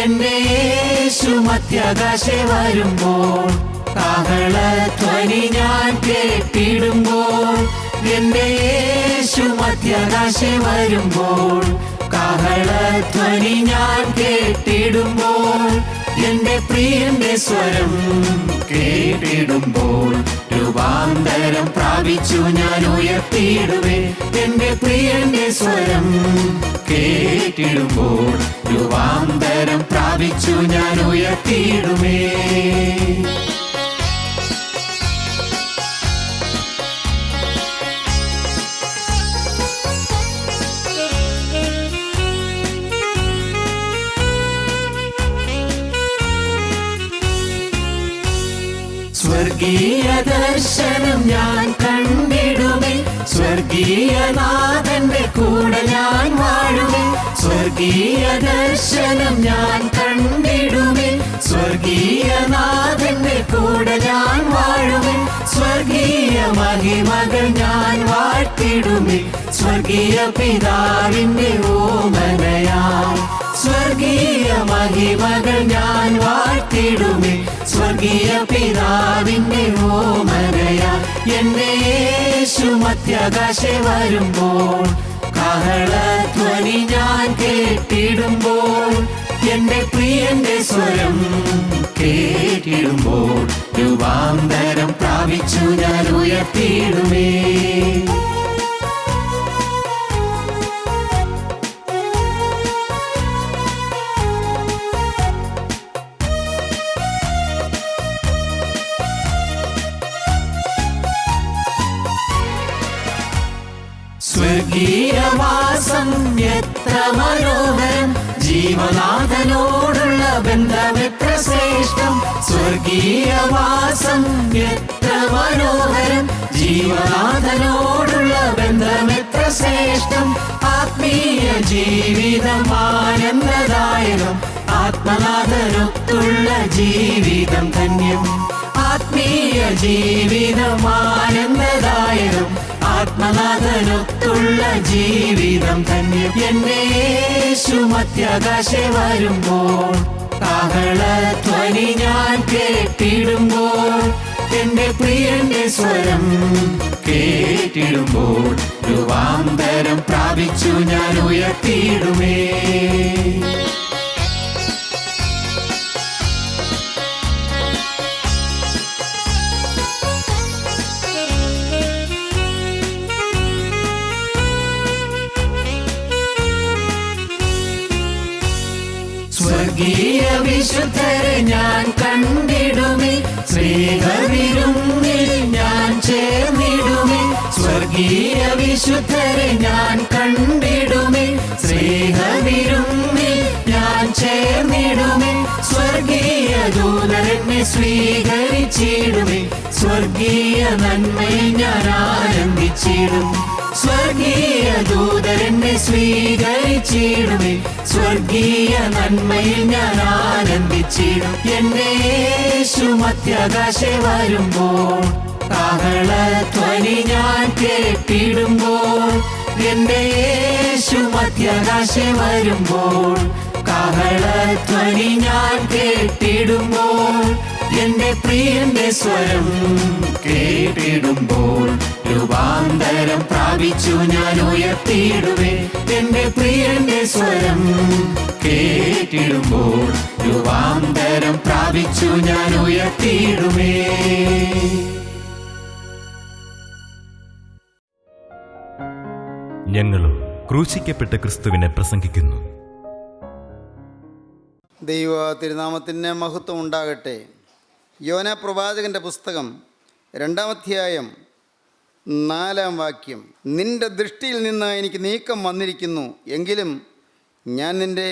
എന്റെ യേശു മധ്യാകാശെ വരുമ്പോൾ, കാഹളധ്വനി ഞാൻ കേട്ടിടുമ്പോൾ. എന്റെ യേശു മധ്യാകാശെ വരുമ്പോൾ, കാഹളധ്വനി ഞാൻ കേട്ടിടുമ്പോൾ. എന്റെ പ്രിയന്റെ സ്വരം കേട്ടിടുമ്പോൾ, രൂപാന്തരം പ്രാപിച്ചു ഞാൻ ഉയർത്തിയിടുവേ. എന്റെ പ്രിയന്റെ സ്വരം കേട്ടിടുമ്പോൾ, രൂപാന്തരം പ്രാപിച്ചു ഞാൻ ഉയർത്തിയിടുമേ. സ്വർഗീയ ദർശനം ഞാൻ കണ്ടിടുമേ, സ്വർഗീയനാഥന്റെ കൂടെ ഞാൻ വാഴുമേ. സ്വർഗീയ ദർശനം ഞാൻ കണ്ടിടുമേ, സ്വർഗീയനാഥന്റെ കൂടെ ഞാൻ വാഴുമേ. സ്വർഗീയ മഹിമകൾ ഞാൻ വാഴ്ത്തിടുമേ, സ്വർഗീയ പിതാവിന്റെ ഓമനയാൽ. സ്വർഗീയ മഹിമകൾ ഞാൻ വാഴ്ത്തിടുമേ, സ്വർഗീയ പിതാവിന്റെ ഓമനയാൽ. എന്റെ യേശു മധ്യാകാശെ വരുമ്പോൾ, കാഹളധ്വനി ഞാൻ കേട്ടിടുമ്പോൾ. എന്റെ പ്രിയന്റെ സ്വരം കേട്ടിടുമ്പോൾ, രൂപാന്തരം പ്രാപിച്ചു ഞാൻ ഉയർത്തിയിടുമേ. സ്വർഗീയവാസം എത്ര മനോഹരം, ജീവനാഥനോടുള്ള ബന്ധം എത്ര ശ്രേഷ്ഠം. സ്വർഗീയവാസം എത്ര മനോഹരം, ജീവനാഥനോടുള്ള ബന്ധം എത്ര ശ്രേഷ്ഠം. ആത്മീയ ജീവിതം ആനന്ദദായകം, ആത്മനാഥനൊത്തുള്ള ജീവിതം ധന്യം. ആത്മീയ ജീവിതം ആനന്ദദായകം, ആത്മനാഥനൊത്തുള്ള ജീവിതം ധന്യം. എന്റെ യേശു മധ്യാകാശെ വരുമ്പോൾ, കാഹളധ്വനി ഞാൻ കേട്ടിടുമ്പോൾ. എന്റെ പ്രിയന്റെ സ്വരം കേട്ടിടുമ്പോൾ, രൂപാന്തരം പ്രാപിച്ചു ഞാൻ ഉയർത്തിയിടുമേ. സ്വർഗീയ വിശുദ്ധരെ ഞാൻ കണ്ടിടുമേ, സ്നേഹവിരുന്നിൽ ഞാൻ ചേർന്നിടുമേ. സ്വർഗീയ വിശുദ്ധരെ ഞാൻ കണ്ടിടുമേ, സ്നേഹവിരുന്നിൽ ഞാൻ ചേർന്നിടുമേ. സ്വർഗീയ ദൂതരെന്നെ സ്വീകരിച്ചിടുമേ, സ്വർഗീയ നന്മയിൽ ഞാൻ ആനന്ദിച്ചിടും. സ്വർഗീയ ദൂതരെന്നെ സ്വീകരിച്ചിടുമേ, സ്വർഗീയ നന്മയിൽ ഞാൻ ആനന്ദിച്ചിടും. എന്റെ യേശു മധ്യാകാശെ വരുമ്പോൾ, കാഹളധ്വനി ഞാൻ കേട്ടിടുമ്പോൾ. എന്റെ യേശു മധ്യാകാശെ വരുമ്പോൾ, കാഹളധ്വനി ഞാൻ കേട്ടിടുമ്പോൾ. എന്റെ പ്രിയന്റെ സ്വരം കേട്ടിടുമ്പോൾ, രൂപാന്തരം പ്രാപിച്ചു ഞാൻ ഉയർത്തിയിടുവേ. എന്റെ പ്രിയന്റെ സ്വരം കേട്ടിടുമ്പോൾ, രൂപാന്തരം പ്രാപിച്ചു ഞാൻ ഉയർത്തിയിടുമേ. ഞങ്ങളും ക്രൂശിക്കപ്പെട്ട ക്രിസ്തുവിനെ പ്രസംഗിക്കുന്നു. ദൈവ തിരുനാമത്തിന് മഹത്വം ഉണ്ടാകട്ടെ. യോന പ്രവാചകൻ്റെ പുസ്തകം 2-ാം അധ്യായം 4-ാം വാക്യം. നിന്റെ ദൃഷ്ടിയിൽ നിന്ന് എനിക്ക് നീക്കം വന്നിരിക്കുന്നു, എങ്കിലും ഞാൻ നിൻ്റെ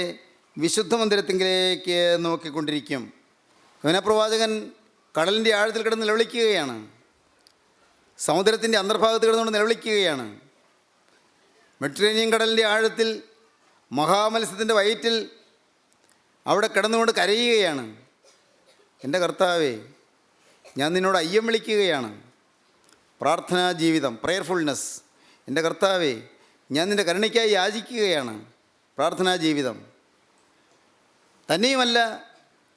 വിശുദ്ധ മന്ദിരത്തിലേക്ക് നോക്കിക്കൊണ്ടിരിക്കും. യോന പ്രവാചകൻ കടലിൻ്റെ ആഴത്തിൽ കിടന്ന് നിലവിളിക്കുകയാണ്, സമുദ്രത്തിൻ്റെ അന്തർഭാഗത്ത് കിടന്നുകൊണ്ട് നിലവിളിക്കുകയാണ്. മെഡിറ്ററേനിയൻ കടലിൻ്റെ ആഴത്തിൽ മഹാമത്സ്യത്തിൻ്റെ വയറ്റിൽ അവിടെ കിടന്നുകൊണ്ട് കരയുകയാണ്. എൻ്റെ കർത്താവേ, ഞാൻ നിന്നോട് അയ്യം വിളിക്കുകയാണ്. പ്രാർത്ഥനാ ജീവിതം, പ്രയർഫുൾനെസ്. എൻ്റെ കർത്താവേ, ഞാൻ നിൻ്റെ കരുണയ്ക്കായി യാചിക്കുകയാണ്. പ്രാർത്ഥനാ ജീവിതം. തന്നെയുമല്ല,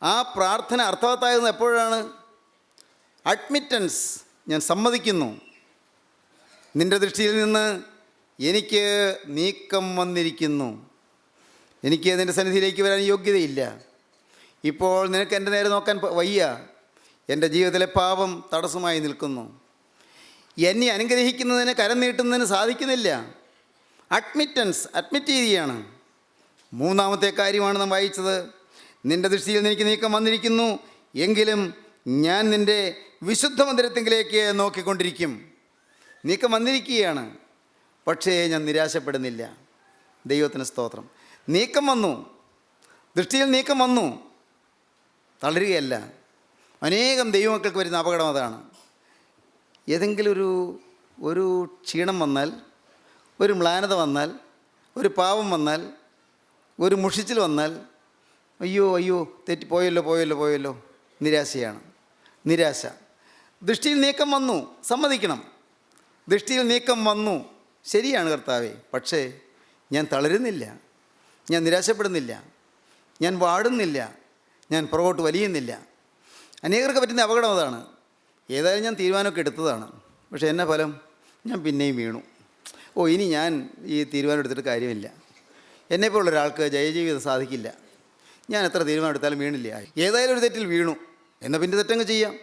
ആ പ്രാർത്ഥന അർത്ഥവത്താകുന്നത് എപ്പോഴാണ്? അഡ്മിറ്റൻസ്, ഞാൻ സമ്മതിക്കുന്നു, നിൻ്റെ ദൃഷ്ടിയിൽ നിന്ന് എനിക്ക് നീക്കം വന്നിരിക്കുന്നു, എനിക്ക് നിൻ്റെ സന്നിധിയിലേക്ക് വരാൻ യോഗ്യതയില്ല, ഇപ്പോൾ നിനക്ക് എൻ്റെ നേരെ നോക്കാൻ വയ്യ, എൻ്റെ ജീവിതത്തിലെ പാപം തടസ്സമായി നിൽക്കുന്നു, എന്നെ അനുഗ്രഹിക്കുന്നതിന് കരം നീട്ടുന്നതിന് സാധിക്കുന്നില്ല. അഡ്മിറ്റൻസ്, അഡ്മിറ്റ് ചെയ്യുകയാണ്. മൂന്നാമത്തെ കാര്യമാണ് നാം വായിച്ചത്, നിൻ്റെ ദൃഷ്ടിയിൽ എനിക്ക് നീക്കം വന്നിരിക്കുന്നു, എങ്കിലും ഞാൻ നിൻ്റെ വിശുദ്ധ മന്ദിരത്തിലേക്ക് നോക്കിക്കൊണ്ടിരിക്കും. നീക്കം വന്നിരിക്കുകയാണ്, പക്ഷേ ഞാൻ നിരാശപ്പെടുന്നില്ല. ദൈവത്തിന് സ്തോത്രം. നീക്കം വന്നു, ദൃഷ്ടിയിൽ നീക്കം വന്നു, തളരുകയല്ല. അനേകം ദൈവമക്കൾക്ക് വരുന്ന അപകടം അതാണ്. ഏതെങ്കിലും ഒരു ക്ഷീണം വന്നാൽ, ഒരു മ്ലാനത വന്നാൽ, ഒരു പാവം വന്നാൽ, ഒരു മുഷിച്ചിൽ വന്നാൽ, അയ്യോ പോയല്ലോ, നിരാശയാണ്. നിരാശ. ദൃഷ്ടിയിൽ നീക്കം വന്നു, സമ്മതിക്കണം, ദൃഷ്ടിയിൽ നീക്കം വന്നു, ശരിയാണ് കർത്താവേ, പക്ഷേ ഞാൻ തളരുന്നില്ല, ഞാൻ നിരാശപ്പെടുന്നില്ല, ഞാൻ വാടുന്നില്ല, ഞാൻ പുറകോട്ട് വലിയുന്നില്ല. അനേകർക്ക് പറ്റുന്ന അപകടം അതാണ്. ഏതായാലും ഞാൻ തീരുമാനമൊക്കെ എടുത്തതാണ്, പക്ഷേ എന്നാ ഫലം? ഞാൻ പിന്നെയും വീണു. ഇനി ഞാൻ ഈ തീരുമാനം എടുത്തിട്ട് കാര്യമില്ല, എന്നെപ്പോലുള്ള ഒരാൾക്ക് ജയജീവിതം സാധിക്കില്ല, ഞാൻ എത്ര തീരുമാനം എടുത്താലും വീണില്ല. ഏതായാലും ഒരു തെറ്റിൽ വീണു, എന്നാൽ പിന്നെ തെറ്റങ്ങ് ചെയ്യാം.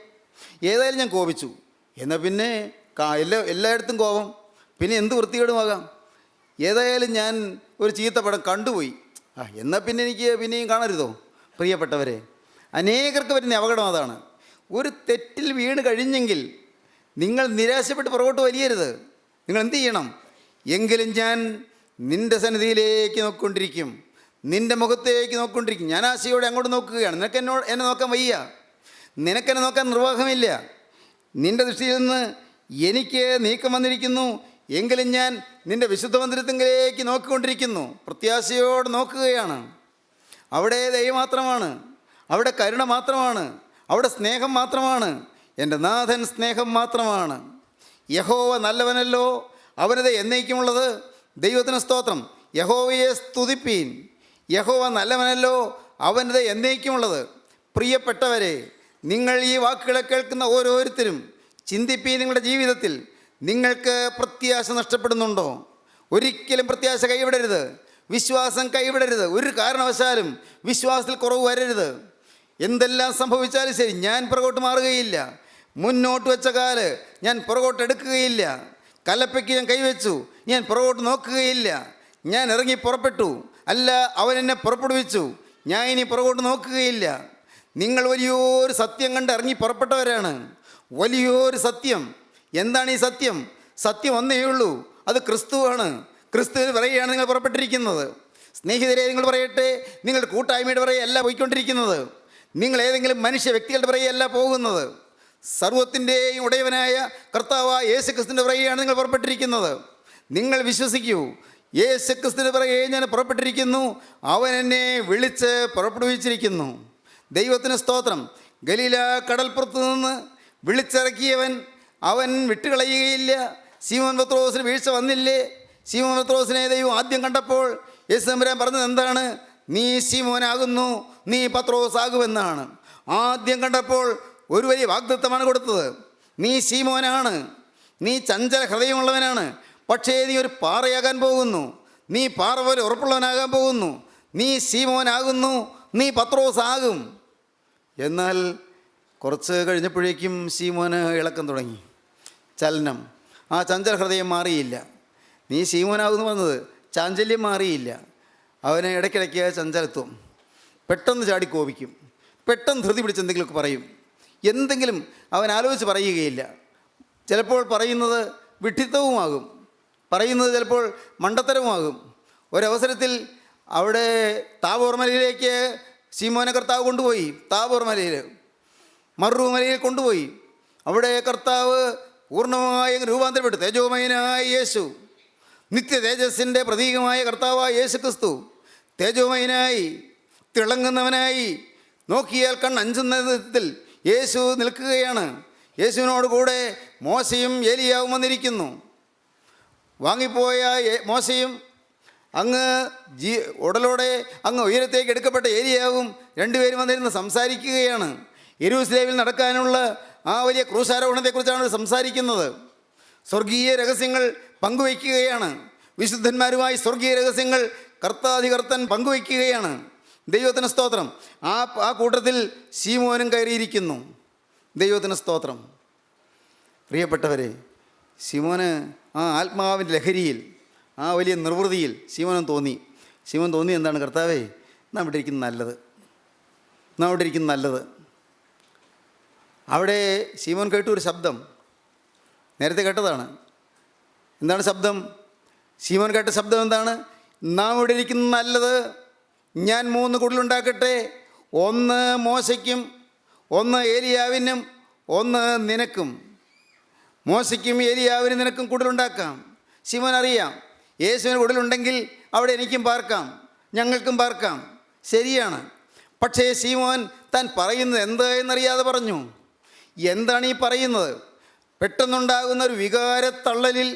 ഏതായാലും ഞാൻ കോപിച്ചു, എന്നാൽ പിന്നെ എല്ലായിടത്തും കോപം, പിന്നെ എന്ത് വൃത്തികേടുമാകാം. ഏതായാലും ഞാൻ ഒരു ചീത്ത പടം കണ്ടുപോയി, എന്നാൽ പിന്നെ എനിക്ക് പിന്നെയും കാണരുതോ? പ്രിയപ്പെട്ടവരെ, അനേകർക്ക് പറ്റുന്ന അപകടം അതാണ്. ഒരു തെറ്റിൽ വീണ് കഴിഞ്ഞെങ്കിൽ നിങ്ങൾ നിരാശപ്പെട്ട് പുറകോട്ട് വലിയരുത്. നിങ്ങൾ എന്ത് ചെയ്യണം? എങ്കിലും ഞാൻ നിൻ്റെ സന്നിധിയിലേക്ക് നോക്കിക്കൊണ്ടിരിക്കും, നിൻ്റെ മുഖത്തേക്ക് നോക്കിക്കൊണ്ടിരിക്കും. ഞാൻ ആശയോടെ അങ്ങോട്ട് നോക്കുകയാണ്. എന്നെ നോക്കാൻ വയ്യ, നിനക്കെന്നെ നോക്കാൻ നിർവാഹമില്ല. നിൻ്റെ ദൃഷ്ടിയിൽ നിന്ന് എനിക്ക് നീക്കം വന്നിരിക്കുന്നു, എങ്കിലും ഞാൻ നിൻ്റെ വിശുദ്ധ മന്ദിരത്തിലേക്ക് നോക്കിക്കൊണ്ടിരിക്കുന്നു. പ്രത്യാശയോടെ നോക്കുകയാണ്. അവിടെ ദയ മാത്രമാണ്, അവിടെ കരുണ മാത്രമാണ്, അവിടെ സ്നേഹം മാത്രമാണ്. എൻ്റെ നാഥൻ സ്നേഹം മാത്രമാണ്. യഹോവ നല്ലവനല്ലോ, അവനത് എന്നേക്കുമുള്ളത്. ദൈവത്തിന് സ്തോത്രം. യഹോവയെ സ്തുതിപ്പീൻ. യഹോവ നല്ലവനല്ലോ, അവനത് എന്നേക്കുമുള്ളത്. പ്രിയപ്പെട്ടവരെ, നിങ്ങൾ ഈ വാക്കുകളെ കേൾക്കുന്ന ഓരോരുത്തരും ചിന്തിപ്പീൻ. നിങ്ങളുടെ ജീവിതത്തിൽ നിങ്ങൾക്ക് പ്രത്യാശ നഷ്ടപ്പെടുന്നുണ്ടോ? ഒരിക്കലും പ്രത്യാശ കൈവിടരുത്, വിശ്വാസം കൈവിടരുത്. ഒരു കാരണവശാലും വിശ്വാസത്തിൽ കുറവ് വരരുത്. എന്തെല്ലാം സംഭവിച്ചാലും ശരി, ഞാൻ പുറകോട്ട് മാറുകയില്ല. മുന്നോട്ട് വെച്ച കാല് ഞാൻ പുറകോട്ട് എടുക്കുകയില്ല. കലപ്പയ്ക്ക് ഞാൻ കൈവച്ചു, ഞാൻ പുറകോട്ട് നോക്കുകയില്ല. ഞാൻ ഇറങ്ങി പുറപ്പെട്ടു, അല്ല അവൻ എന്നെ പുറപ്പെടുവിച്ചു, ഞാൻ ഇനി പുറകോട്ട് നോക്കുകയില്ല. നിങ്ങൾ വലിയൊരു സത്യം കണ്ട് ഇറങ്ങി പുറപ്പെട്ടവരാണ്. വലിയൊരു സത്യം. എന്താണ് ഈ സത്യം? സത്യം ഒന്നേ ഉള്ളൂ, അത് ക്രിസ്തുവാണ്. ക്രിസ്തുവിന് പറയുകയാണ് നിങ്ങൾ പുറപ്പെട്ടിരിക്കുന്നത്. സ്നേഹിതരെ, നിങ്ങൾ പറയട്ടെ, നിങ്ങളുടെ കൂട്ടായ്മയുടെ പറയുകയല്ല പോയിക്കൊണ്ടിരിക്കുന്നത്, നിങ്ങൾ ഏതെങ്കിലും മനുഷ്യ വ്യക്തികളുടെ പറയുകയല്ല പോകുന്നത്. സർവ്വത്തിൻ്റെയും ഉടയവനായ കർത്താവായ യേശു ക്രിസ്തുവിൻ്റെ പറയുകയാണ് നിങ്ങൾ പുറപ്പെട്ടിരിക്കുന്നത്. നിങ്ങൾ വിശ്വസിക്കൂ. യേശു ക്രിസ്തുവിൻ്റെ പറയുകയെ ഞാൻ പുറപ്പെട്ടിരിക്കുന്നു, അവൻ എന്നെ വിളിച്ച് പുറപ്പെടുവിച്ചിരിക്കുന്നു. ദൈവത്തിന് സ്തോത്രം. ഗലീല കടൽപ്പുറത്ത് നിന്ന് വിളിച്ചിറക്കിയവൻ അവൻ വിട്ടുകളയുകയില്ല. ശീമോൻ പത്രോസിന് വീഴ്ച വന്നില്ലേ? ശീമോൻ പത്രോസിനെ ദൈവം ആദ്യം കണ്ടപ്പോൾ യേശു തമ്പുരാൻ പറഞ്ഞത് എന്താണ്? നീ ശീമോനാകുന്നു, നീ പത്രോസ് ആകുമെന്നാണ്. ആദ്യം കണ്ടപ്പോൾ ഒരു വലിയ വാഗ്ദത്തമാണ് കൊടുത്തത്. നീ ശീമോനാണ്, നീ ചഞ്ചല ഹൃദയമുള്ളവനാണ്, പക്ഷേ നീ ഒരു പാറയാകാൻ പോകുന്നു, നീ പാറ പോലെ ഉറപ്പുള്ളവനാകാൻ പോകുന്നു, നീ ശീമോനാകുന്നു, നീ പത്രോസ് ആകും. എന്നാൽ കുറച്ച് കഴിഞ്ഞപ്പോഴേക്കും ശീമോന് ഇളക്കം തുടങ്ങി, ചലനം. ആ ചഞ്ചല ഹൃദയം മാറിയില്ല. നീ ശീമോനാകുന്നു വന്നത്, ചാഞ്ചല്യം മാറിയില്ല. അവന് ഇടയ്ക്കിടയ്ക്ക് ചഞ്ചലത്വം, പെട്ടെന്ന് ചാടി കോപിക്കും, പെട്ടെന്ന് ധൃതി പിടിച്ച് എന്തെങ്കിലുമൊക്കെ പറയും. എന്തെങ്കിലും അവൻ ആലോചിച്ച് പറയുകയില്ല. ചിലപ്പോൾ പറയുന്നത് വിഡ്ഢിത്തവുമാകും, പറയുന്നത് ചിലപ്പോൾ മണ്ടത്തരവുമാകും. ഒരവസരത്തിൽ അവിടെ താബോർ മലയിലേക്ക് ശീമോനെ കർത്താവ് കൊണ്ടുപോയി. താബോർ മലയിൽ, മറുമലയിൽ കൊണ്ടുപോയി. അവിടെ കർത്താവ് പൂർണ്ണമായി രൂപാന്തരപ്പെട്ടു. തേജോമയനായ യേശു, നിത്യ തേജസ്സിൻ്റെ പ്രതീകമായ കർത്താവായ യേശു ക്രിസ്തു തേജോമയനായി തിളങ്ങുന്നവനായി, നോക്കിയാൽ കണ്ണഞ്ചുന്ന വിധത്തിൽ യേശു നിൽക്കുകയാണ്. യേശുവിനോട് കൂടെ മോശയും ഏലിയാവും വന്നിരിക്കുന്നു. വാങ്ങിപ്പോയ മോശയും അങ്ങ് ഉടലോടെ അങ്ങ് ഉയരത്തേക്ക് എടുക്കപ്പെട്ട ഏലിയാവും രണ്ടുപേരും വന്നിരുന്ന് സംസാരിക്കുകയാണ്. യെരൂശലേമിൽ നടക്കാനുള്ള ആ വലിയ ക്രൂശാരോഹണത്തെക്കുറിച്ചാണ് സംസാരിക്കുന്നത്. സ്വർഗീയ രഹസ്യങ്ങൾ പങ്കുവയ്ക്കുകയാണ്. വിശുദ്ധന്മാരുമായി സ്വർഗീയ രഹസ്യങ്ങൾ കർത്താധികർത്തൻ പങ്കുവയ്ക്കുകയാണ്. ദൈവത്തിന് സ്തോത്രം. ആ കൂട്ടത്തിൽ ശീമോനും കയറിയിരിക്കുന്നു. ദൈവത്തിന് സ്തോത്രം. പ്രിയപ്പെട്ടവരെ, ശിമോന് ആ ആത്മാവിൻ്റെ ലഹരിയിൽ, ആ വലിയ നിർവൃതിയിൽ ശിമോൻ തോന്നി എന്താണ്, കർത്താവേ നാം ഇവിടെ ഇരിക്കുന്നത് നല്ലത്. അവിടെ ശിമോൻ കേട്ടു ഒരു ശബ്ദം, നേരത്തെ കേട്ടതാണ്. എന്താണ് ശബ്ദം? ശിമോൻ കേട്ട ശബ്ദം എന്താണ്? നാം ഇവിടെ ഇരിക്കുന്നത് നല്ലത്. ഞാൻ 3 കുടിലുണ്ടാക്കട്ടെ, 1 മോശയ്ക്കും, 1 ഏലിയാവിനും, 1 നിനക്കും. മോശയ്ക്കും ഏലിയാവിനും നിനക്കും കുടിലുണ്ടാക്കാം. ശിമോൻ അറിയാം, യേശുവിന് കുടിലുണ്ടെങ്കിൽ അവിടെ എനിക്കും പാർക്കാം, ഞങ്ങൾക്കും പാർക്കാം. ശരിയാണ്. പക്ഷേ ശിമോൻ താൻ പറയുന്നത് എന്ത് എന്നറിയാതെ പറഞ്ഞു. എന്താണ് ഈ പറയുന്നത്? പെട്ടെന്നുണ്ടാകുന്ന ഒരു വികാരത്തള്ളലിൽ,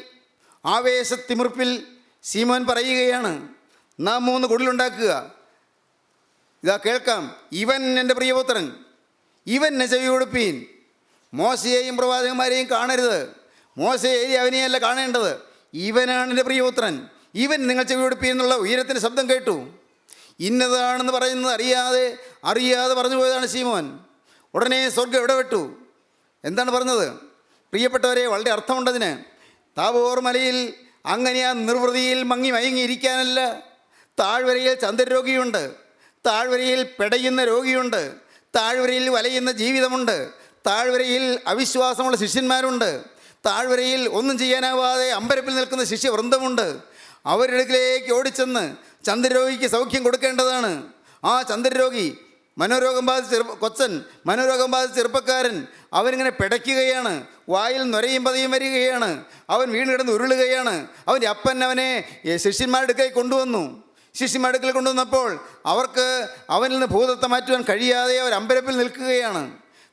ആവേശത്തിമിർപ്പിൽ ശിമോൻ പറയുകയാണ്, നാം 3 കുടിലുണ്ടാക്കുക. ഇതാ കേൾക്കാം, ഇവൻ എൻ്റെ പ്രിയപുത്രൻ, ഇവനെ ചെവി കൊടുപ്പീൻ. മോശയെയും പ്രവാചകന്മാരെയും കാണരുത്. മോശയെ ഏലിയാവിനെയല്ല കാണേണ്ടത്, ഇവനാണ് എൻ്റെ പ്രിയപുത്രൻ, ഇവൻ നിങ്ങൾ ചെവി കൊടുപ്പീൻ എന്നുള്ള ഉയരത്തിൻ്റെ ശബ്ദം കേട്ടു. ഇന്നതാണെന്ന് പറയുന്നത് അറിയാതെ പറഞ്ഞു പോയതാണ് ശിമോൻ. ഉടനെ സ്വർഗ്ഗം ഇടപെട്ടു. എന്താണ് പറഞ്ഞത്? പ്രിയപ്പെട്ടവരെ, വളരെ അർത്ഥമുണ്ടതിന്. താബോർ മലയിൽ അങ്ങനെ ആ നിർവൃതിയിൽ മയങ്ങിയിരിക്കാനല്ല. താഴ്വരയിൽ ചന്ദ്രരോഗിയുണ്ട്, താഴ്വരയിൽ പെടയുന്ന രോഗിയുണ്ട്, താഴ്വരയിൽ വലയുന്ന ജീവിതമുണ്ട്, താഴ്വരയിൽ അവിശ്വാസമുള്ള ശിഷ്യന്മാരുണ്ട്, താഴ്വരയിൽ ഒന്നും ചെയ്യാനാവാതെ അമ്പരപ്പിൽ നിൽക്കുന്ന ശിഷ്യവൃന്ദമുണ്ട്. അവരുടെ അടുക്കിലേക്ക് ഓടിച്ചെന്ന് ചന്ദ്രരോഗിക്ക് സൗഖ്യം കൊടുക്കേണ്ടതാണ്. ആ ചന്ദ്രരോഗി, മനോരോഗം ബാധിച്ച ചെറുപ്പക്കാരൻ, അവനിങ്ങനെ പിടയ്ക്കുകയാണ്. വായിൽ നൊരയും പതയും വരികയാണ്. അവൻ വീണ് കിടന്ന് ഉരുളുകയാണ്. അവൻ്റെ അപ്പൻ അവനെ ശിഷ്യന്മാരുടെ അടുക്കൽ കൊണ്ടുവന്നു. ശിഷ്യന്മാരുടെ അടുക്കൽ കൊണ്ടുവന്നപ്പോൾ അവർക്ക് അവനിൽ നിന്ന് ഭൂതത്തെ മാറ്റുവാൻ കഴിയാതെ അവർ അമ്പരപ്പിൽ നിൽക്കുകയാണ്.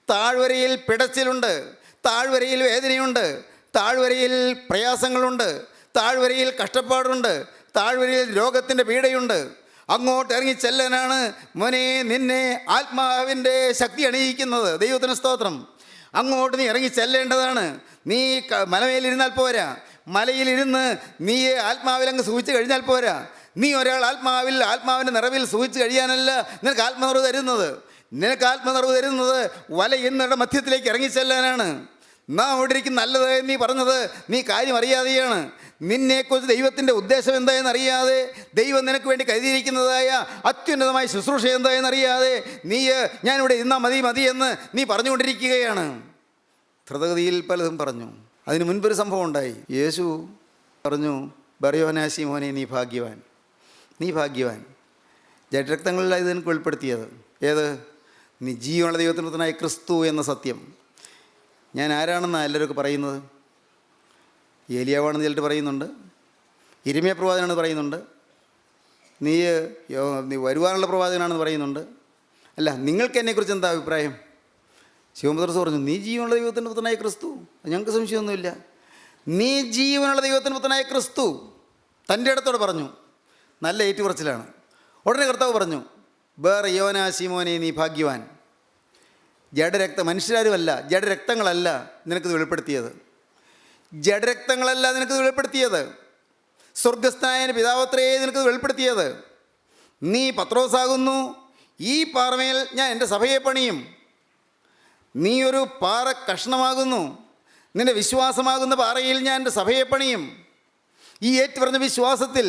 താഴ്വരയിൽ പിടച്ചിലുണ്ട്, താഴ്വരയിൽ വേദനയുണ്ട്, താഴ്വരയിൽ പ്രയാസങ്ങളുണ്ട്, താഴ്വരയിൽ കഷ്ടപ്പാടുണ്ട്, താഴ്വരയിൽ രോഗത്തിൻ്റെ പീഡയുണ്ട്. അങ്ങോട്ട് ഇറങ്ങി ചെല്ലാനാണ് മോനെ നിന്നെ ആത്മാവിൻ്റെ ശക്തി അണിയിക്കുന്നത്. ദൈവത്തിന് സ്തോത്രം. അങ്ങോട്ട് നീ ഇറങ്ങി ചെല്ലേണ്ടതാണ്. നീ മലമേലിരുന്നാൽ പോരാ, മലയിലിരുന്ന് നീ ആത്മാവിൽ അങ്ങ് സൂചിച്ച് കഴിഞ്ഞാൽ പോരാ. നീ ഒരാൾ ആത്മാവിൻ്റെ നിറവിൽ സൂചിച്ച് കഴിയാനല്ല നിനക്ക് ആത്മനിറവ് തരുന്നത്. നിനക്ക് ആത്മനിറവ് തരുന്നത് വലയുന്നവരുടെ മധ്യത്തിലേക്ക് ഇറങ്ങിച്ചെല്ലാനാണ്. നാം അവിടെ ഇരിക്കും നല്ലത് നീ പറഞ്ഞത് നീ കാര്യം അറിയാതെയാണ്. നിന്നെക്കുറിച്ച് ദൈവത്തിൻ്റെ ഉദ്ദേശം എന്തായെന്ന് അറിയാതെ, ദൈവം നിനക്ക് വേണ്ടി കരുതിയിരിക്കുന്നതായ അത്യുന്നതമായ ശുശ്രൂഷ എന്തായെന്നറിയാതെ ഞാനിവിടെ ഇരുന്നാൽ മതി എന്ന് നീ പറഞ്ഞുകൊണ്ടിരിക്കുകയാണ്. ദ്രുതഗതിയിൽ പലതും പറഞ്ഞു. അതിന് മുൻപൊരു സംഭവം ഉണ്ടായി. യേശു പറഞ്ഞു, ബർയോനാ ശിമോനെ നീ ഭാഗ്യവാൻ. ജഡരക്തങ്ങളിലാണ് ഇത് എനിക്ക് വെളിപ്പെടുത്തിയത്. ഏത്? നീ ജീവനുള്ള ദൈവത്തിനായ ക്രിസ്തു എന്ന സത്യം. ഞാൻ ആരാണെന്നാണ് എല്ലാവരും പറയുന്നത്? ഏലിയാവാണെന്ന് ചിലർ പറയുന്നുണ്ട്, യിരെമ്യാ പ്രവാചകനാണെന്ന് പറയുന്നുണ്ട്, നീ വരുവാനുള്ള പ്രവാചകനാണെന്ന് പറയുന്നുണ്ട്. അല്ല, നിങ്ങൾക്ക് എന്നെക്കുറിച്ച് എന്താ അഭിപ്രായം? ശിവപുത്രസ് പറഞ്ഞു, നീ ജീവനുള്ള ദൈവത്തിൻ്റെ പുത്രനായ ക്രിസ്തു. ഞങ്ങൾക്ക് സംശയമൊന്നുമില്ല. നീ ജീവനുള്ള ദൈവത്തിൻ്റെ പുത്രനായ ക്രിസ്തു. തൻ്റെ ഇടത്തോടെ പറഞ്ഞു. നല്ല ഏറ്റുപറച്ചിലാണ്. ഉടനെ കർത്താവ് പറഞ്ഞു, ബർയോനാ ശിമോനെ നീ ഭാഗ്യവാൻ. മനുഷ്യരാരുമല്ല, ജഡരക്തങ്ങളല്ല നിനക്കിത് വെളിപ്പെടുത്തിയത്. സ്വർഗസ്ഥനായ പിതാവത്രേ നിനക്കിത് വെളിപ്പെടുത്തിയത്. നീ പത്രോസാകുന്നു, ഈ പാറമേൽ ഞാൻ എൻ്റെ സഭയെ പണിയും. നീ ഒരു പാറ കഷ്ണമാകുന്നു, നിൻ്റെ വിശ്വാസമാകുന്ന പാറയിൽ ഞാൻ എൻ്റെ സഭയെ പണിയും. ഈ ഏറ്റുപറഞ്ഞ വിശ്വാസത്തിൽ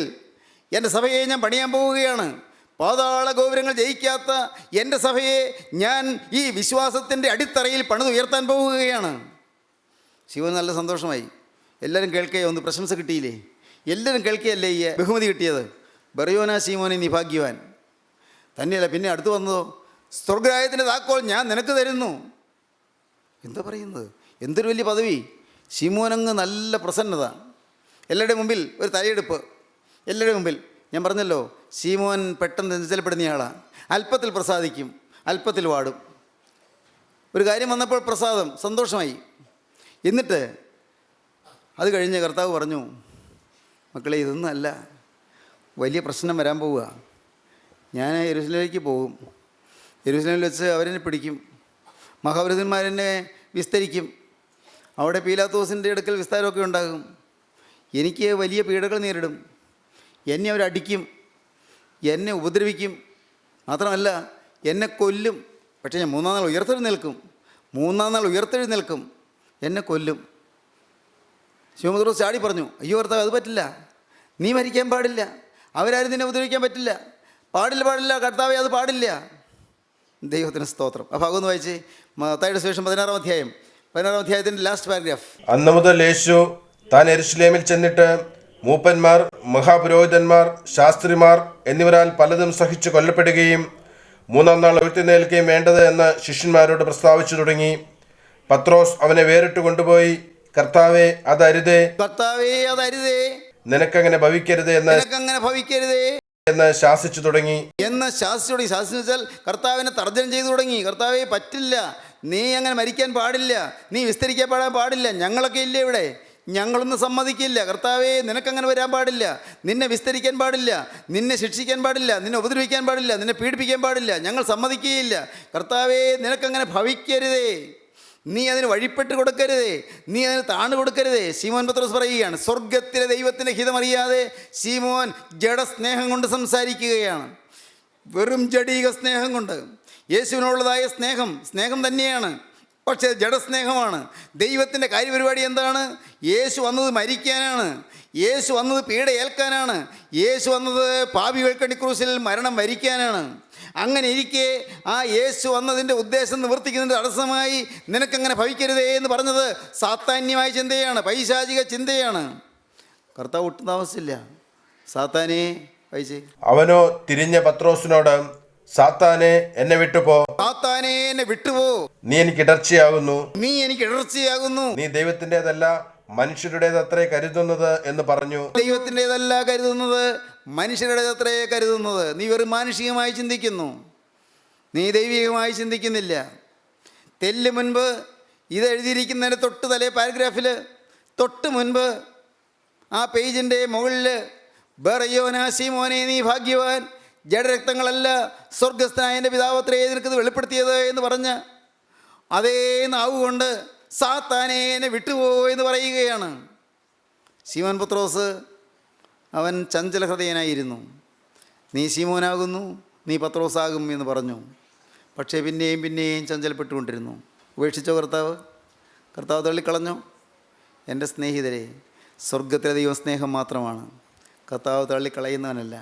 എൻ്റെ സഭയെ ഞാൻ പണിയാൻ പോവുകയാണ്. പാതാള ഗോപുരങ്ങൾ ജയിക്കാത്ത എൻ്റെ സഭയെ ഞാൻ ഈ വിശ്വാസത്തിൻ്റെ അടിത്തറയിൽ പണിതുയർത്താൻ പോവുകയാണ്. ശിവൻ നല്ല സന്തോഷമായി. എല്ലാവരും കേൾക്കുകയോ? ഒന്ന് പ്രശംസ കിട്ടിയില്ലേ? എല്ലാവരും കേൾക്കുകയല്ലേ ഈ ബഹുമതി കിട്ടിയത്? ബർയോനാ ശിമോനെ നീ ഭാഗ്യവാൻ. തന്നെയല്ല, പിന്നെ അടുത്ത് വന്നതോ, സ്വർഗ്ഗരാജ്യത്തിൻ്റെ താക്കോൽ ഞാൻ നിനക്ക് തരുന്നു. എന്താ പറയുന്നത്? എന്തൊരു വലിയ പദവി! ശിമോനങ്ങ് നല്ല പ്രസന്നത. എല്ലാവരുടെ മുമ്പിൽ ഒരു തലയെടുപ്പ്. എല്ലാവരുടെ മുമ്പിൽ. ഞാൻ പറഞ്ഞല്ലോ, ശിമോൻ പെട്ടെന്ന് നിശ്ചലപ്പെടുന്നയാളാണ്. അല്പത്തിൽ പ്രസാദിക്കും, അല്പത്തിൽ വാടും. ഒരു കാര്യം വന്നപ്പോൾ പ്രസാദം, സന്തോഷമായി. എന്നിട്ട് അത് കഴിഞ്ഞ് കർത്താവ് പറഞ്ഞു, മക്കളെ ഇതൊന്നും അല്ല, വലിയ പ്രശ്നം വരാൻ പോവുക. ഞാൻ യെരൂശലേമിലേക്ക് പോകും. യെരൂശലേമിൽ വെച്ച് അവരെന്നെ പിടിക്കും, മഹാപുരോഹിതന്മാരെന്നെ വിസ്തരിക്കും. അവിടെ പീലാത്തോസിൻ്റെ അടുക്കൽ വിസ്താരമൊക്കെ ഉണ്ടാകും. എനിക്ക് വലിയ പീഡകൾ നേരിടും. എന്നെ അവരടിക്കും, എന്നെ ഉപദ്രവിക്കും, മാത്രമല്ല എന്നെ കൊല്ലും. പക്ഷേ ഞാൻ 3-ാം നാൾ ഉയർത്തെഴുന്നേൽക്കും. 3-ാം നാൾ ഉയർത്തെഴുന്നേൽക്കും, എന്നെ കൊല്ലും. ശിമോൻ പത്രോസ് ചാടി പറഞ്ഞു, അയ്യോ കർത്താവേ, അത് പറ്റില്ല, നീ മരിക്കാൻ പാടില്ല, അവരാരും നിന്നെ ഉപദ്രവിക്കാൻ പറ്റില്ല, പാടില്ല കർത്താവേ, അത് പാടില്ല. ദൈവത്തിന് സ്തോത്രം. ആ ഭാഗം ഒന്ന് വായിച്ച്. മത്തായിയുടെ സുവിശേഷം 16-ാം അധ്യായത്തിൻ്റെ ലാസ്റ്റ് പാരഗ്രാഫ്. അന്നു മുതൽ യേശു താൻ യെരൂശലേമിൽ ചെന്നിട്ട് മൂപ്പന്മാർ, മഹാപുരോഹിതന്മാർ, ശാസ്ത്രിമാർ എന്നിവരാൽ പലതും സഹിച്ചു കൊല്ലപ്പെടുകയും 3-ാം നാൾ ഉയർത്തെഴുന്നേൽക്കുകയും വേണ്ടത് എന്ന് ശിഷ്യന്മാരോട് പ്രസ്താവിച്ചു തുടങ്ങി. പത്രോസ് അവനെ വേറിട്ട് കൊണ്ടുപോയി, കർത്താവേ, അതരുതേ, നിനക്കങ്ങനെ ഭവിക്കരുതേ എന്ന് ശാസിച്ചു തുടങ്ങി. ശാസിച്ചു വെച്ചാൽ കർത്താവിനെ തർജ്ജനം ചെയ്തു തുടങ്ങി. കർത്താവേ, പറ്റില്ല, നീ അങ്ങനെ മരിക്കാൻ പാടില്ല, നീ വിസ്തരിക്കപ്പെടാൻ പാടില്ല, ഞങ്ങളൊക്കെ ഇല്ലേ ഇവിടെ, ഞങ്ങളൊന്നും സമ്മതിക്കില്ല. കർത്താവേ, നിനക്കങ്ങനെ വരാൻ പാടില്ല, നിന്നെ വിസ്തരിക്കാൻ പാടില്ല, നിന്നെ ശിക്ഷിക്കാൻ പാടില്ല, നിന്നെ ഉപദ്രവിക്കാൻ പാടില്ല, നിന്നെ പീഡിപ്പിക്കാൻ പാടില്ല, ഞങ്ങൾ സമ്മതിക്കുകയില്ല. കർത്താവേ, നിനക്കങ്ങനെ ഭവിക്കരുതേ, നീ അതിന് വഴിപ്പെട്ട് കൊടുക്കരുതേ, നീ അതിന് താണു കൊടുക്കരുതേ. ശിമോൻ പത്രോസ് പറയുകയാണ്, സ്വർഗത്തിലെ ദൈവത്തിൻ്റെ ഹിതമറിയാതെ ശിമോൻ ജഡസ്നേഹം കൊണ്ട് സംസാരിക്കുകയാണ്. വെറും ജഡീക സ്നേഹം കൊണ്ട്. യേശുവിനുള്ളതായ സ്നേഹം തന്നെയാണ്, പക്ഷേ ജഡസ്നേഹമാണ്. ദൈവത്തിൻ്റെ കാര്യപരിപാടി എന്താണ്? യേശു വന്നത് മരിക്കാനാണ്, യേശു വന്നത് പീഡ ഏൽക്കാനാണ്, യേശു വന്നത് പാപികൾക്കടി ക്രൂശിൽ മരണം വരിക്കാനാണ്. അങ്ങനെ ഇരിക്കെ ആ യേശു വന്നതിൻ്റെ ഉദ്ദേശം നിവർത്തിക്കുന്നതിൻ്റെ തടസ്സമായി നിനക്കങ്ങനെ ഭവിക്കരുതേ എന്ന് പറഞ്ഞത് സാത്താന്യമായ ചിന്തയാണ്, പൈശാചിക ചിന്തയാണ്. കർത്താവ് ഒട്ടും താമസിച്ചില്ല, സാത്താനെ വായിച്ചേ. അവനോ തിരിഞ്ഞ പത്രോസിനോട്, സാത്താനെ, എന്നെ വിട്ടുപോ, നീ എനിക്ക് ഇടർച്ചയാകുന്നു, നീ ദൈവത്തിൻ്റെതല്ല മനുഷ്യരുടേതത്രേ കരുതുന്നത് എന്ന് പറഞ്ഞു. ദൈവത്തിൻ്റെതല്ല കരുതുന്നത്, മനുഷ്യരുടേതത്രേ കരുതുന്നത്. നീ വെറും മാനുഷികമായി ചിന്തിക്കുന്നു, നീ ദൈവികമായി ചിന്തിക്കുന്നില്ല. തെല്ല് മുൻപ് ഇത് എഴുതിയിരിക്കുന്നതിന് തൊട്ട് തലേ പാരഗ്രാഫിൽ തൊട്ട് മുൻപ് ആ പേജിൻ്റെ മുകളിൽ, ബറയോനാ ശീമോനെ, നീ ഭാഗ്യവാൻ, ജഡരക്തങ്ങളല്ല സ്വർഗസ്ഥനായ എൻ്റെ പിതാവത്രേ നിനക്കത് വെളിപ്പെടുത്തിയത് എന്ന് പറഞ്ഞ് അതേ നാവുകൊണ്ട് സാത്താനെ, എന്നെ വിട്ടുപോ എന്ന് പറയുകയാണ്. ശിമോൻ പത്രോസ് അവൻ ചഞ്ചല ഹൃദയനായിരുന്നു. നീ ശിമോനാകുന്നു, നീ പത്രോസാകും എന്ന് പറഞ്ഞു. പക്ഷേ പിന്നെയും ചഞ്ചലപ്പെട്ടുകൊണ്ടിരുന്നു. ഉപേക്ഷിച്ചോ കർത്താവ് തള്ളിക്കളഞ്ഞോ? എൻ്റെ സ്നേഹിതരെ, സ്വർഗത്തിലെ ദൈവ സ്നേഹം മാത്രമാണ്, കർത്താവ് തള്ളിക്കളയുന്നവനല്ല.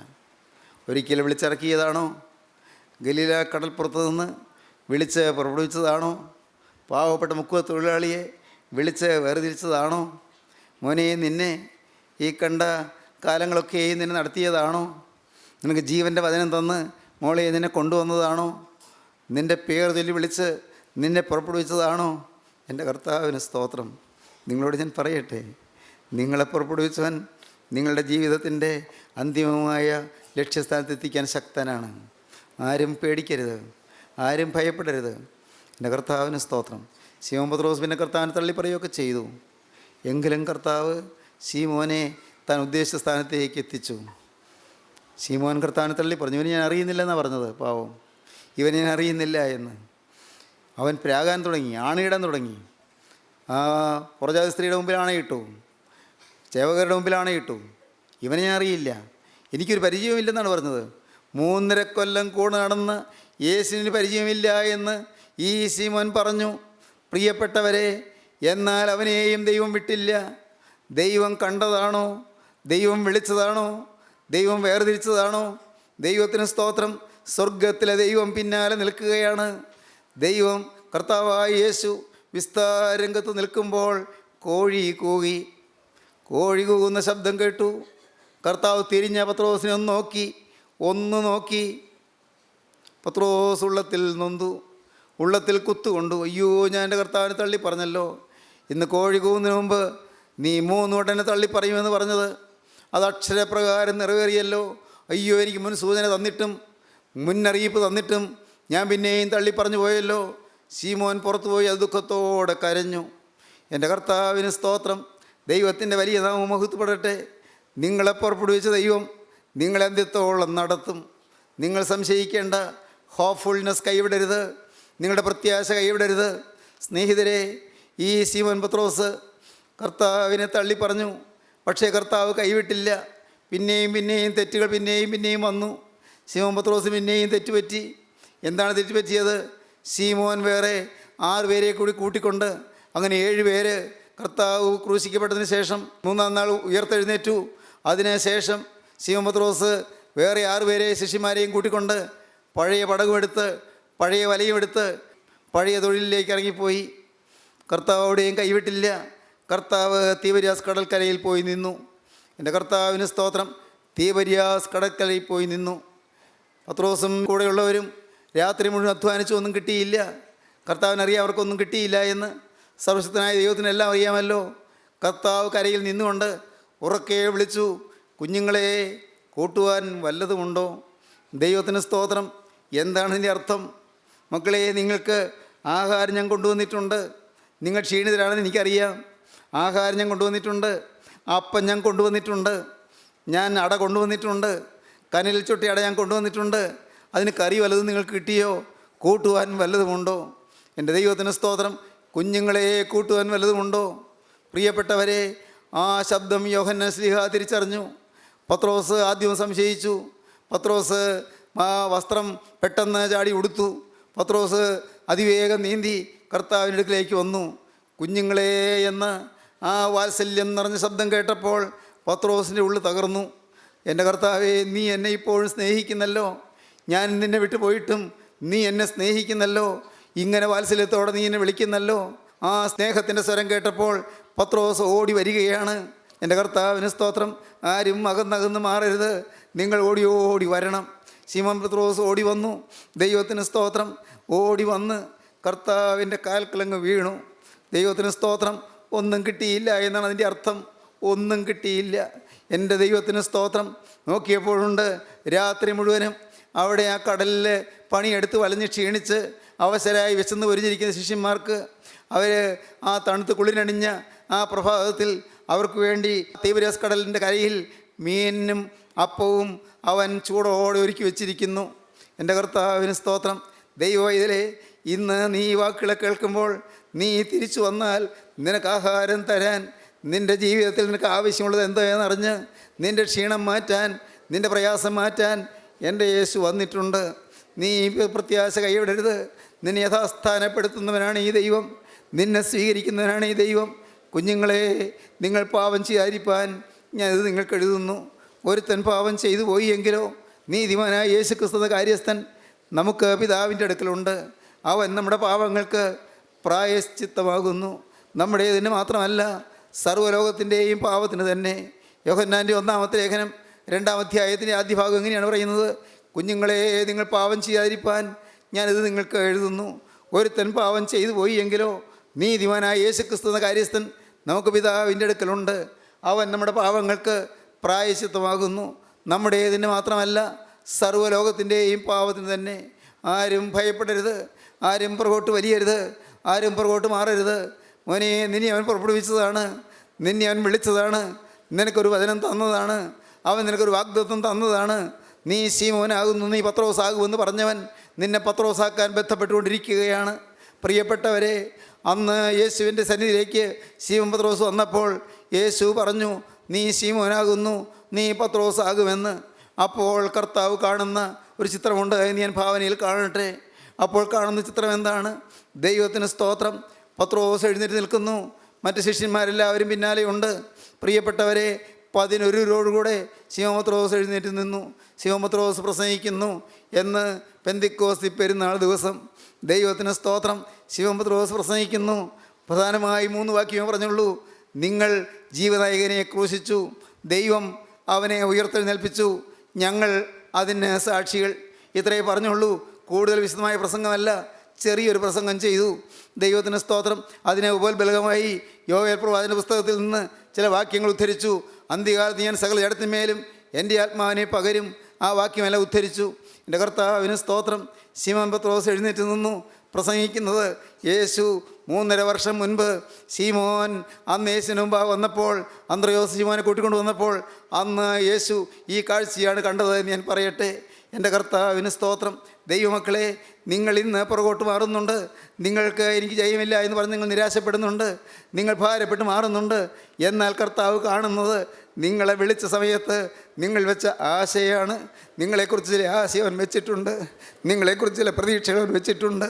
ഒരിക്കൽ വിളിച്ചിറക്കിയതാണോ? ഗലീല കടൽപ്പുറത്ത് നിന്ന് വിളിച്ച് പുറപ്പെടുവിച്ചതാണോ? പാവപ്പെട്ട മുക്കുവ തൊഴിലാളിയെ വിളിച്ച് വേർതിരിച്ചതാണോ? മോനെ, നിന്നെ ഈ കണ്ട കാലങ്ങളൊക്കെയും നിന്നെ നടത്തിയതാണോ? നിനക്ക് ജീവൻ്റെ വചനം തന്ന് മോളെ നിന്നെ കൊണ്ടുവന്നതാണോ? നിൻ്റെ പേർ ചൊല്ലി വിളിച്ച് നിന്നെ പുറപ്പെടുവിച്ചതാണോ? എൻ്റെ കർത്താവിന് സ്തോത്രം. നിങ്ങളോട് ഞാൻ പറയട്ടെ, നിങ്ങളെ പുറപ്പെടുവിച്ചവൻ നിങ്ങളുടെ ജീവിതത്തിൻ്റെ അന്തിമമായ ലക്ഷ്യസ്ഥാനത്തെത്തിക്കാൻ ശക്തനാണ്. ആരും പേടിക്കരുത്, ആരും ഭയപ്പെടരുത്. എൻ്റെ കർത്താവിന് സ്തോത്രം. ശിമോൻ പത്രോസ് പിന്നെ കർത്താവിനെ തള്ളി പറയുകയൊക്കെ ചെയ്തു. എങ്കിലും കർത്താവ് ശിമോനെ താൻ ഉദ്ദേശിച്ച സ്ഥാനത്തേക്ക് എത്തിച്ചു. ശിമോൻ കർത്താവിനെ തള്ളി പറഞ്ഞു, ഇവനെ ഞാൻ അറിയുന്നില്ലെന്നാണ് പറഞ്ഞത്. പാവം, ഇവനെ ഞാൻ അറിയുന്നില്ല എന്ന്. അവൻ പ്രാകാൻ തുടങ്ങി, ആണയിടാൻ തുടങ്ങി. ആ പുറജാതി സ്ത്രീയുടെ മുമ്പിൽ ആണയിട്ടു, സേവകരുടെ മുമ്പിൽ ആണയിട്ടു. ഇവനെ ഞാൻ അറിയില്ല, എനിക്കൊരു പരിചയമില്ലെന്നാണ് പറഞ്ഞത്. 3.5 കൊല്ലം കൂടെ നടന്ന് യേശുവിന് പരിചയമില്ല എന്ന് ഈ ശിമോൻ പറഞ്ഞു. പ്രിയപ്പെട്ടവരെ, എന്നാൽ അവനെയും ദൈവം വിട്ടില്ല. ദൈവം കണ്ടതാണോ? ദൈവം വിളിച്ചതാണോ? ദൈവം വേർതിരിച്ചതാണോ? ദൈവത്തിന് സ്തോത്രം. സ്വർഗത്തിലെ ദൈവം പിന്നാലെ നിൽക്കുകയാണ്. ദൈവം, കർത്താവായ യേശു വിസ്താരംഗത്ത് നിൽക്കുമ്പോൾ കോഴി കൂകുന്ന ശബ്ദം കേട്ടു. കർത്താവ് തിരിഞ്ഞ പത്രോസിനെ ഒന്ന് നോക്കി. പത്രോസ് ഉള്ളത്തിൽ നൊന്തു, ഉള്ളത്തിൽ കുത്തുകൊണ്ടു. അയ്യോ, ഞാൻ എൻ്റെ കർത്താവിനെ തള്ളി പറഞ്ഞല്ലോ. ഇന്ന് കോഴി കൂവുന്നതിന് മുമ്പ് നീ 3 വട്ടം തള്ളി പറയുമെന്ന് പറഞ്ഞത് അത് അക്ഷരപ്രകാരം നിറവേറിയല്ലോ. അയ്യോ, എനിക്ക് മുൻസൂചന തന്നിട്ടും മുന്നറിയിപ്പ് തന്നിട്ടും ഞാൻ പിന്നെയും തള്ളി പറഞ്ഞു പോയല്ലോ. ശിമോൻ പുറത്തുപോയി അത് ദുഃഖത്തോടെ കരഞ്ഞു. എൻ്റെ കർത്താവിന് സ്തോത്രം. ദൈവത്തിൻ്റെ വലിയ നാമം മഹത്വപ്പെടട്ടെ. നിങ്ങളെ പുറപ്പെടുവിച്ച ദൈവം നിങ്ങളെന്ത്യത്തോളം നടത്തും. നിങ്ങൾ സംശയിക്കേണ്ട. ഹോപ്പ്ഫുൾനെസ് കൈവിടരുത്. നിങ്ങളുടെ പ്രത്യാശ കൈവിടരുത്. സ്നേഹിതരെ, ഈ ശീമോൻ പത്രോസ് കർത്താവിനെ തള്ളി പറഞ്ഞു. പക്ഷേ കർത്താവ് കൈവിട്ടില്ല. പിന്നെയും തെറ്റുകൾ പിന്നെയും വന്നു. ശീമോൻ പത്രോസ് പിന്നെയും തെറ്റുപറ്റി. എന്താണ് തെറ്റുപറ്റിയത്? ശീമോൻ വേറെ 6 പേരെ കൂടി കൂട്ടിക്കൊണ്ട് അങ്ങനെ 7 പേര് കർത്താവ് ക്രൂശിക്കപ്പെട്ടതിന് ശേഷം 3-ാം നാൾ ഉയർത്തെഴുന്നേറ്റു. അതിനുശേഷം ശീമോൻ പത്രോസ് വേറെ 6 പേരെ ശിഷ്യന്മാരെയും കൂട്ടിക്കൊണ്ട് പഴയ പടകുമെടുത്ത് പഴയ വലയുമെടുത്ത് പഴയ തൊഴിലിലേക്ക് ഇറങ്ങിപ്പോയി. കർത്താവ് അവിടെയും കൈവിട്ടില്ല. കർത്താവ് തീബരിയാസ് കടൽക്കരയിൽ പോയി നിന്നു. എൻ്റെ കർത്താവിന് സ്തോത്രം. തീബരിയാസ് കടൽക്കരയിൽ പോയി നിന്നു. പത്രോസും കൂടെയുള്ളവരും രാത്രി മുഴുവൻ അധ്വാനിച്ചു, ഒന്നും കിട്ടിയില്ല. കർത്താവിനറിയാം അവർക്കൊന്നും കിട്ടിയില്ല എന്ന്. സർവശക്തനായ ദൈവത്തിനെല്ലാം അറിയാമല്ലോ. കർത്താവ് കരയിൽ നിന്നുകൊണ്ട് ഉറക്കെ വിളിച്ചു, കുഞ്ഞുങ്ങളെ, കൂട്ടുവാൻ വല്ലതുമുണ്ടോ? ദൈവത്തിന് സ്തോത്രം. എന്താണ് ഇതിൻ്റെ അർത്ഥം? മക്കളെ, നിങ്ങൾക്ക് ആഹാരം ഞാൻ കൊണ്ടുവന്നിട്ടുണ്ട്. നിങ്ങൾ ക്ഷീണിതരാണെന്ന് എനിക്കറിയാം. ആഹാരം ഞാൻ കൊണ്ടുവന്നിട്ടുണ്ട്. അപ്പം ഞാൻ കൊണ്ടുവന്നിട്ടുണ്ട്. ഞാൻ അട കൊണ്ടുവന്നിട്ടുണ്ട്. കനലിൽ ചുട്ടി അട ഞാൻ കൊണ്ടുവന്നിട്ടുണ്ട്. അതിന് കറി വല്ലതും നിങ്ങൾക്ക് കിട്ടിയോ? കൂട്ടുവാൻ വല്ലതുമുണ്ടോ? എൻ്റെ ദൈവത്തിന് സ്തോത്രം. കുഞ്ഞുങ്ങളെ, കൂട്ടുവാൻ വല്ലതുമുണ്ടോ? പ്രിയപ്പെട്ടവരെ, ആ ശബ്ദം യോഹന്നാൻ ശ്ലീഹ തിരിച്ചറിഞ്ഞു. പത്രോസ് ആദ്യം സംശയിച്ചു. പത്രോസ് ആ വസ്ത്രം പെട്ടെന്ന് ചാടി ഉടുത്തു. പത്രോസ് അതിവേഗം നീന്തി കർത്താവിൻ്റെ അടുക്കിലേക്ക് വന്നു. കുഞ്ഞുങ്ങളെ എന്ന് ആ വാത്സല്യം നിറഞ്ഞ ശബ്ദം കേട്ടപ്പോൾ പത്രോസിൻ്റെ ഉള്ളിൽ തകർന്നു. എൻ്റെ കർത്താവേ, നീ എന്നെ ഇപ്പോഴും സ്നേഹിക്കുന്നല്ലോ. ഞാൻ നിന്നെ വിട്ടു പോയിട്ടും നീ എന്നെ സ്നേഹിക്കുന്നല്ലോ. ഇങ്ങനെ വാത്സല്യത്തോടെ നീ എന്നെ വിളിക്കുന്നല്ലോ. ആ സ്നേഹത്തിൻ്റെ സ്വരം കേട്ടപ്പോൾ പത്രോസ് ഓടി വരികയാണ്. എൻ്റെ കർത്താവിന് സ്തോത്രം. ആരും അകന്നകന്ന് മാറരുത്. നിങ്ങൾ ഓടി വരണം. ശീമോൻ പത്രോസ് ഓടി വന്നു. ദൈവത്തിന് സ്തോത്രം. ഓടി വന്ന് കർത്താവിൻ്റെ കാൽക്കലങ്ങ് വീണു. ദൈവത്തിന് സ്തോത്രം. ഒന്നും കിട്ടിയില്ല എന്നാണ് അതിൻ്റെ അർത്ഥം. ഒന്നും കിട്ടിയില്ല. എൻ്റെ ദൈവത്തിന് സ്തോത്രം. നോക്കിയപ്പോഴുണ്ട് രാത്രി മുഴുവനും അവിടെ ആ കടലിൽ പണിയെടുത്ത് വലഞ്ഞ് ക്ഷീണിച്ച് അവശരായി വിശന്ന് പൊരിഞ്ഞിരിക്കുന്ന ശിഷ്യന്മാർക്ക് അവർ ആ തണുത്ത് കുളിരണിഞ്ഞ ആ പ്രഭാതത്തിൽ അവർക്ക് വേണ്ടി തീബരിയാസ് കടലിൻ്റെ കരയിൽ മീനും അപ്പവും അവൻ ചൂടോടെ ഒരുക്കി വെച്ചിരിക്കുന്നു. എൻ്റെ കർത്താവിന് സ്തോത്രം. ദൈവം ഇതിലെ ഇന്ന് നീ ഈ വാക്കുകളെ കേൾക്കുമ്പോൾ നീ തിരിച്ചു വന്നാൽ നിനക്ക് ആഹാരം തരാൻ, നിൻ്റെ ജീവിതത്തിൽ നിനക്ക് ആവശ്യമുള്ളത് എന്താണെന്നറിഞ്ഞ് നിൻ്റെ ക്ഷീണം മാറ്റാൻ, നിൻ്റെ പ്രയാസം മാറ്റാൻ എൻ്റെ യേശു വന്നിട്ടുണ്ട്. നീ പ്രത്യാശ കൈവിടരുത്. നിന്നെ യഥാസ്ഥാനപ്പെടുത്തുന്നവനാണ് ഈ ദൈവം. നിന്നെ സ്വീകരിക്കുന്നവനാണ് ഈ ദൈവം. കുഞ്ഞുങ്ങളെ, നിങ്ങൾ പാപം ചെയ്യാതിരിപ്പാൻ ഞാനിത് നിങ്ങൾക്ക് എഴുതുന്നു. ഒരുത്തൻ പാപം ചെയ്തു പോയി എങ്കിലോ നീതിമാനായ യേശു ക്രിസ്തു കാര്യസ്ഥൻ നമുക്ക് പിതാവിൻ്റെ അടുക്കലുണ്ട്. അവൻ നമ്മുടെ പാപങ്ങൾക്ക് പ്രായശ്ചിത്തമാകുന്നു. നമ്മുടേതിന് മാത്രമല്ല, സർവ്വലോകത്തിൻ്റെയും പാപത്തിന് തന്നെ. യോഹന്നാൻ്റെ 1-ാമത്തെ ലേഖനം 2-ാം അധ്യായത്തിൻ്റെ ആദ്യ ഭാഗം എങ്ങനെയാണ് പറയുന്നത്? കുഞ്ഞുങ്ങളെ, നിങ്ങൾ പാപം ചെയ്യാതിരിപ്പാൻ ഞാനിത് നിങ്ങൾക്ക് എഴുതുന്നു. ഒരുത്തൻ പാപം ചെയ്തു പോയി എങ്കിലോ നീതിമാനായ യേശു ക്രിസ്തു കാര്യസ്ഥൻ നമുക്ക് പിതാവിൻ്റെ അടുക്കലുണ്ട്. അവൻ നമ്മുടെ പാപങ്ങൾക്ക് പ്രായശ്ചിത്തമാകുന്നു. നമ്മുടേതിന് മാത്രമല്ല, സർവ്വലോകത്തിൻ്റെയും പാപത്തിന് തന്നെ. ആരും ഭയപ്പെടരുത്. ആരും പുറകോട്ട് വലിയരുത്. ആരും പുറകോട്ട് മാറരുത്. മോനെ, നിന്നെ അവൻ പുറപ്പെടുവിച്ചതാണ്. നിന്നെ അവൻ വിളിച്ചതാണ്. നിനക്കൊരു വചനം തന്നതാണ്. അവൻ നിനക്കൊരു വാഗ്ദത്തം തന്നതാണ്. നീ ശീമോനാകുന്നു, നീ പത്രോസാകുമെന്ന് പറഞ്ഞവൻ നിന്നെ പത്രോസാക്കാൻ ബന്ധപ്പെട്ടുകൊണ്ടിരിക്കുകയാണ്. പ്രിയപ്പെട്ടവരെ, അന്ന് യേശുവിൻ്റെ സന്നിധിയിലേക്ക് ശീമോൻ പത്രോസ് വന്നപ്പോൾ യേശു പറഞ്ഞു, നീ ശീമോനാകുന്നു, നീ പത്രോസാകുമെന്ന്. അപ്പോൾ കർത്താവ് കാണുന്ന ഒരു ചിത്രമുണ്ട്. എന്ന് ഞാൻ ഭാവനയിൽ കാണട്ടെ. അപ്പോൾ കാണുന്ന ചിത്രം എന്താണ്? ദൈവത്തിന് സ്തോത്രം. പത്രോസ് എഴുന്നേറ്റ് നിൽക്കുന്നു. മറ്റ് ശിഷ്യന്മാരെല്ലാവരും പിന്നാലെയുണ്ട്. പ്രിയപ്പെട്ടവരെ, 11 ശീമോൻ പത്രോസ് എഴുന്നേറ്റ് നിന്നു. ശീമോൻ പത്രോസ് പ്രസംഗിക്കുന്നു എന്ന് പെന്തിക്കോസ്തി പെരുന്നാൾ ദിവസം. ദൈവത്തിന് സ്തോത്രം. ശീമോൻ പത്രോസ് പ്രസംഗിക്കുന്നു. പ്രധാനമായി 3 വാക്യമേ പറഞ്ഞുള്ളൂ. നിങ്ങൾ ജീവനായകനെ ക്രൂശിച്ചു, ദൈവം അവനെ ഉയർത്തെഴുന്നേൽപ്പിച്ചു, ഞങ്ങൾ അതിന് സാക്ഷികൾ. ഇത്രയേ പറഞ്ഞുള്ളൂ. കൂടുതൽ വിശദമായ പ്രസംഗമല്ല, ചെറിയൊരു പ്രസംഗം ചെയ്തു. ദൈവത്തിന് സ്തോത്രം. അതിനെ ഉപോത്ബലകമായി യോവേൽ പ്രവാചകന്റെ പുസ്തകത്തിൽ നിന്ന് ചില വാക്യങ്ങൾ ഉദ്ധരിച്ചു. അന്ത്യകാലത്ത് ഞാൻ സകല ജഡത്തിന്മേലും എൻ്റെ ആത്മാവിനെ പകരും. ആ വാക്യമെല്ലാം ഉദ്ധരിച്ചു. എൻ്റെ കർത്താവിന് സ്തോത്രം. ശീമോൻ പത്രോസ് എഴുന്നേറ്റ് നിന്നു പ്രസംഗിക്കുന്നത്. യേശു 3.5 വർഷം മുൻപ് ശീമോൻ അന്ന് യേശുവിന് മുമ്പ് വന്നപ്പോൾ, അന്ത്രയോസ് ശീമോനെ കൂട്ടിക്കൊണ്ട് വന്നപ്പോൾ അന്ന് യേശു ഈ കാഴ്ചയാണ് കണ്ടത് എന്ന് ഞാൻ പറയട്ടെ. എൻ്റെ കർത്താവിന് സ്തോത്രം. ദൈവമക്കളെ, നിങ്ങൾ ഇന്ന് പുറകോട്ട് മാറുന്നുണ്ട്. നിങ്ങൾക്ക് എനിക്ക് ജയമില്ല എന്ന് പറഞ്ഞ് നിങ്ങൾ നിരാശപ്പെടുന്നുണ്ട്, നിങ്ങൾ ഭാരപ്പെട്ട് മാറുന്നുണ്ട്. എന്നാൽ കർത്താവ് കാണുന്നത് നിങ്ങളെ വിളിച്ച സമയത്ത് നിങ്ങൾ വെച്ച ആശയാണ്. നിങ്ങളെക്കുറിച്ച് ചില ആശ അവൻ വെച്ചിട്ടുണ്ട്, നിങ്ങളെക്കുറിച്ച് ചില പ്രതീക്ഷകൾ അവൻ വെച്ചിട്ടുണ്ട്.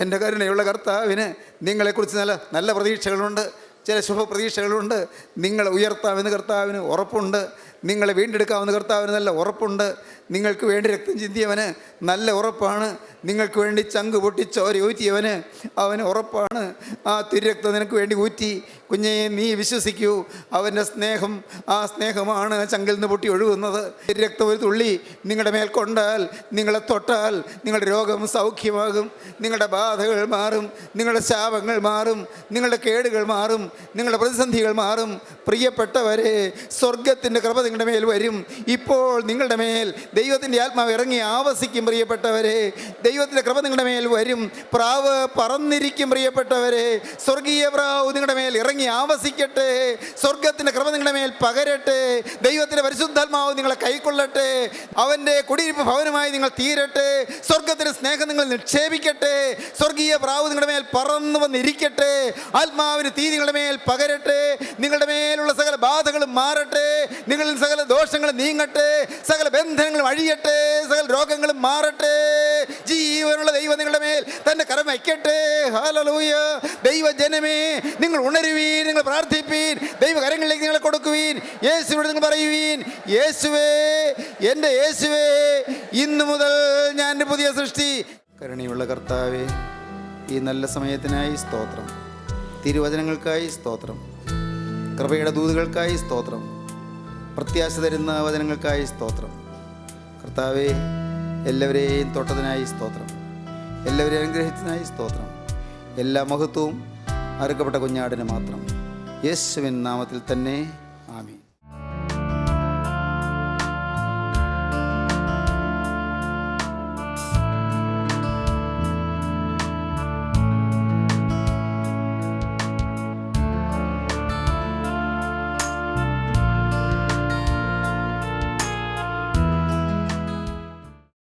എൻ്റെ കരുണയുള്ള കർത്താവിന് നിങ്ങളെക്കുറിച്ച് നല്ല പ്രതീക്ഷകളുണ്ട്, ചില ശുഭപ്രതീക്ഷകളുണ്ട്. നിങ്ങളെ ഉയർത്താമെന്ന് കർത്താവിന് ഉറപ്പുണ്ട്, നിങ്ങളെ വീണ്ടെടുക്കാമെന്ന് കർത്താവിന് നല്ല ഉറപ്പുണ്ട്. നിങ്ങൾക്ക് വേണ്ടി രക്തം ചിന്തിയവന് നല്ല ഉറപ്പാണ്, നിങ്ങൾക്ക് വേണ്ടി ചങ്ക് പൊട്ടിച്ചോര ഊറ്റിയവന് അവന് ഉറപ്പാണ്. ആ തിരുരക്തം നിനക്ക് വേണ്ടി ഊറ്റി. കുഞ്ഞെ, നീ വിശ്വസിക്കൂ, അവൻ്റെ സ്നേഹം, ആ സ്നേഹമാണ് ചങ്കിൽ നിന്ന് പൊട്ടി ഒഴുകുന്നത്. തിരുരക്തം ഒരു തുള്ളി നിങ്ങളുടെ മേൽ കൊണ്ടാൽ, നിങ്ങളെ തൊട്ടാൽ നിങ്ങളുടെ രോഗം സൗഖ്യമാകും, നിങ്ങളുടെ ബാധകൾ മാറും, നിങ്ങളുടെ ശാപങ്ങൾ മാറും, നിങ്ങളുടെ കേടുകൾ മാറും, നിങ്ങളുടെ പ്രതിസന്ധികൾ മാറും. പ്രിയപ്പെട്ടവരെ, സ്വർഗത്തിൻ്റെ കൃപ നിങ്ങളുടെ മേൽ വരും. ഇപ്പോൾ നിങ്ങളുടെ മേൽ ദൈവത്തിൻ്റെ ആത്മാവ് ഇറങ്ങി ആവസിക്കും. പ്രിയപ്പെട്ടവരെ, ദൈവത്തിൻ്റെ കൃപ നിങ്ങളുടെ മേൽ വരും. പ്രാവ് പറന്നിരിക്കും. പ്രിയപ്പെട്ടവരെ, സ്വർഗീയ പ്രാവ് നിങ്ങളുടെ മേൽ ഇറങ്ങി ആവസിക്കട്ടെ. സ്വർഗത്തിൻ്റെ കൃപ നിങ്ങളുടെ മേൽ പകരട്ടെ. ദൈവത്തിൻ്റെ പരിശുദ്ധാത്മാവ് നിങ്ങളെ കൈക്കൊള്ളട്ടെ. അവൻ്റെ കുടിയിരിപ്പ് ഭവനമായി നിങ്ങൾ തീരട്ടെ. സ്വർഗത്തിൻ്റെ സ്നേഹം നിങ്ങൾ നിക്ഷേപിക്കട്ടെ. സ്വർഗീയ പ്രാവ് നിങ്ങളുടെ മേൽ പറന്നു വന്നിരിക്കട്ടെ. ആത്മാവിന് തീ നിങ്ങളുടെ മേൽ പകരട്ടെ. നിങ്ങളുടെ മേലുള്ള സകല ബാധകളും മാറട്ടെ. നിങ്ങളിൽ സകല ദോഷങ്ങളും നീങ്ങട്ടെ. സകല ബന്ധനങ്ങളും അഴിയട്ടെ. സകല രോഗങ്ങളും മാറട്ടെ. ജീവനുള്ള ദൈവം നിങ്ങളുടെ മേൽ തൻ്റെ കരം വയ്ക്കട്ടെ. ഹല്ലേലൂയ. ദൈവജനമേ, നിങ്ങൾ ഉണരുവീൻ, നിങ്ങൾ പ്രാർത്ഥിപ്പീൻ, ദൈവകരങ്ങളിലേക്ക് നിങ്ങളെ കൊടുക്കുവീൻ. യേശുവോട് നിങ്ങൾ പറയുവീൻ, യേശുവേ, എൻ്റെ യേശുവേ, ഇന്നു മുതൽ ഞാൻ എൻ്റെ പുതിയ സൃഷ്ടി. കരുണയുള്ള കർത്താവേ, ഈ നല്ല സമയത്തിനായി സ്തോത്രം, തിരുവചനങ്ങൾക്കായി സ്തോത്രം, കൃപയുടെ ദൂതുകൾക്കായി സ്തോത്രം, പ്രത്യാശ തരുന്ന വചനങ്ങൾക്കായി സ്തോത്രം. കർത്താവേ, എല്ലാവരെയും തൊട്ടതിനായി സ്തോത്രം, എല്ലാവരെയും അനുഗ്രഹിച്ചതിനായി സ്തോത്രം. എല്ലാ മഹത്വവും അറുക്കപ്പെട്ട കുഞ്ഞാടിന് മാത്രം. യേശുവിൻ നാമത്തിൽ തന്നെ.